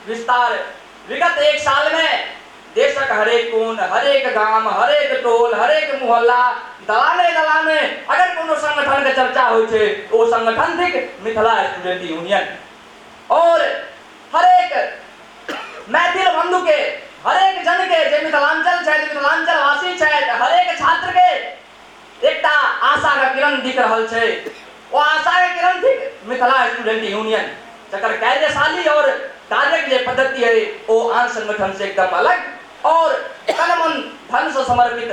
विस्तार विगत एक साल में देशक हरेक कोन, हरेक गांव, हरेक टोल, हरेक मोहल्ला, दलाने दलाने अगर कोनो संगठन के चर्चा होय छै ओ संगठन थिक मिथिला स्टूडेंट यूनियन। और हरेक मैथिल बंधु के, हरेक जन के जे मिथिलांचल छै, मिथिलांचल वासी छै, हरेक छात्र के एकटा आशा का किरण दिख रहल छै। ओ आशा के किरण थिक मिथिला स्टूडेंट यूनियन, जकर कार्यशाली और कार्यक जे पद्धति है वो आन संगठन से एकदम अलग और तन मन धन से समर्पित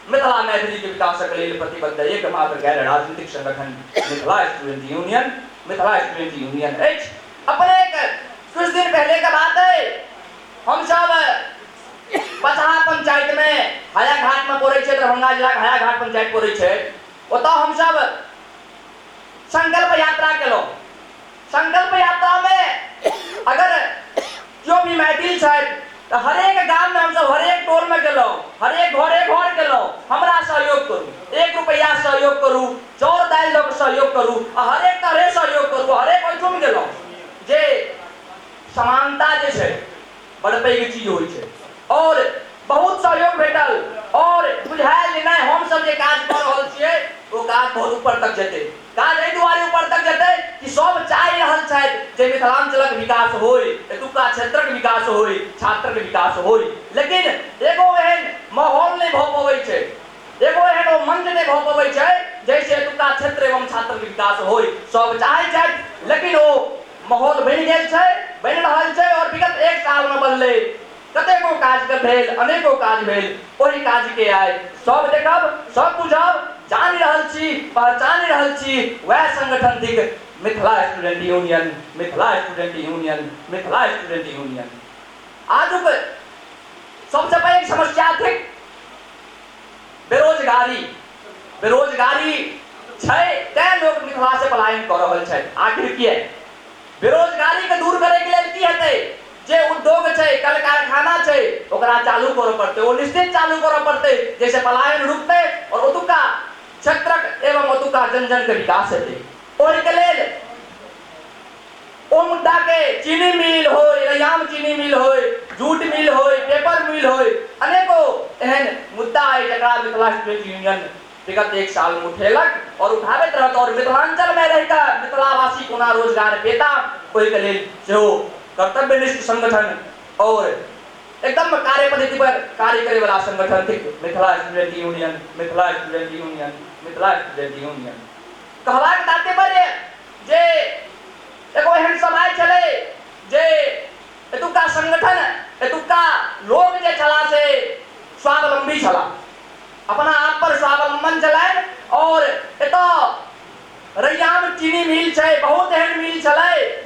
मिथिला मैथिली के विकासक लेल प्रतिबद्ध एकमात्र गैर राजनीतिक संगठन Mithila student union, Mithila student union अछि। अपने कुछ दिन पहले का बात है, हम सब पचहा पंचायत में हायाघाट में पड़े छै, दरभंगा जिला के हायाघाट पंचायत पड़े छै, ओतऽ हम सब संकल्प यात्रा केलहुँ। संकल्प यात्रा में अगर जो भी मैथिल छथि तो हरेक गांव में हम सब हरेक टोल में गेलहुँ, हरेक घरे घर गेलहुँ, हमरा सहयोग करू, 1 रुपया सहयोग करू, चाउर दालि दऽ कऽ सहयोग करू, हरेक तरह सहयोग करू, हरेक ओहिठुम गेलहुँ। जे समानता जे छै बड़ पैघ चीज होइ छै और बहुत सहयोग भेटल और बुझायल जे नहि हम सब जे काज कऽ रहल छियै ओ काज बहुत ऊपर तक जेतै। काज एहि दुआरे ऊपर तक जेतै कि सब चाहि रहल छथि जे मिथिलांचलक विकास होय, एतुका क्षेत्रक विकास होय, छात्रक विकास होय, लेकिन एगो एहन माहौल नहि भऽ पबै छै, एगो एहन ओ मंच नहि भऽ पबै छै जैसे एतुका क्षेत्र एवं छात्रक विकास होय। सब चाहै छथि लेकिन ओ माहौल बनि गेल छै, बनि रहल छै और विगत 1 साल में बनलै। कतेको काज के भेल, अनेको काज भेल, ओहि काज के आइ सब देखब, सब बुझब, जानि रहल छी, पहचानि रहल छी, वह संगठन थिक Mithila student union, Mithila student union, Mithila student union. आजुक सबसे पैघ समस्या थिक बेरोजगारी। बेरोजगारी छै तैं लोग मिथिला से पलायन कऽ रहल छथि। आखिर किया? बेरोजगारी के दूर करे के लेल की हेतै? जे उद्योग छै, कल कारखाना छै, ओकरा चालू करऽ पड़तै, ओ निश्चित चालू करऽ पड़तै, जैसे पलायन रुकतै और ओतुका क्षेत्रक एवं ओतुका जन जन के विकास हेतै। ओहि के लेल ओ मुद्दा के चीनी मिल होय, रैयाम चीनी मिल होय, जूट मिल होय, पेपर मिल होय, अनेको एहन मुद्दा है जकरा मिथिला स्टूडेंट यूनियन विगत 1 साल में उठेलक और उठाबैत रहत और मिथिलांचल में रहिकऽ मिथिलावासी कोना रोजगार पेता ओहि के लेल सेहो कर्तव्यनिष्ठ संगठन और एकदम कार्य पद्धति पर कार्य करे वाला संगठन थिक Mithila student union, Mithila student union, Mithila student union. कहबाक तात्पर्य जे एगो एहन समय छलै जे एतुका संगठन, एतुका लोग जे छला से स्वावलंबी छला, अपना आप पर स्वावलंबन छलै और एतऽ रैयाम चीनी मिल छै, बहुत एहन मिल छलै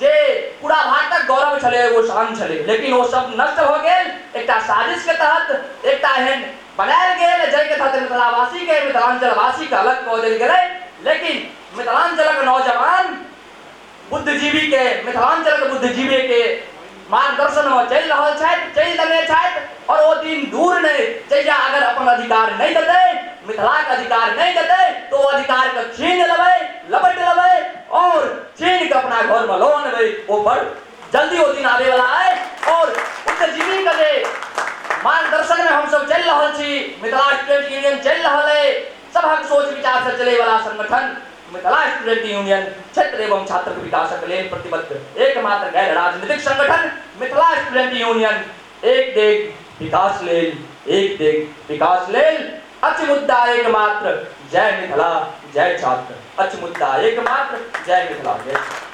जे पूरा भारतक गौरव छलै, एगो शान छलै, लेकिन वो सब नष्ट हो गेल एकटा साजिश के तहत। एकटा एहन बनायल गेल जाहिके तहत मिथिलावासी के, मिथिलांचल वासी के अलग कऽ देल गेलै, लेकिन मिथिलांचलक नौजवान बुद्धिजीवी के, मिथिलांचलक बुद्धिजीवी के मार्गदर्शन में चलि रहल छथि, चलि देने छथि और वो दिन दूर नहीं जहिया अगर अपन अधिकार नहीं देतै, मिथिलाक अधिकार नहीं देतै तो अधिकार के छीन लेबै, लपट लेबै और छीन के अपना घर में लऽ अनबै। वो बड़ जल्दी वो दिन आबे वाला है और बुद्धिजीवी के जे मार्गदर्शन में हम सब चलि रहल छी, मिथिला स्टूडेंट यूनियन चलि रहल है, सबहक सोच विचार से चले वाला संगठन मिथिला स्टूडेंट यूनियन क्षेत्र एवं छात्र विकासक लेल प्रतिबद्ध एकमात्र गैर राजनीतिक संगठन मिथिला स्टूडेंट यूनियन। एक देश विकास लेल, एक देश विकास लेल अच मुद्दा एकमात्र जय मिथिला, जय छात्र। अच मुद्दा एकमात्र जय मिथिला, जय।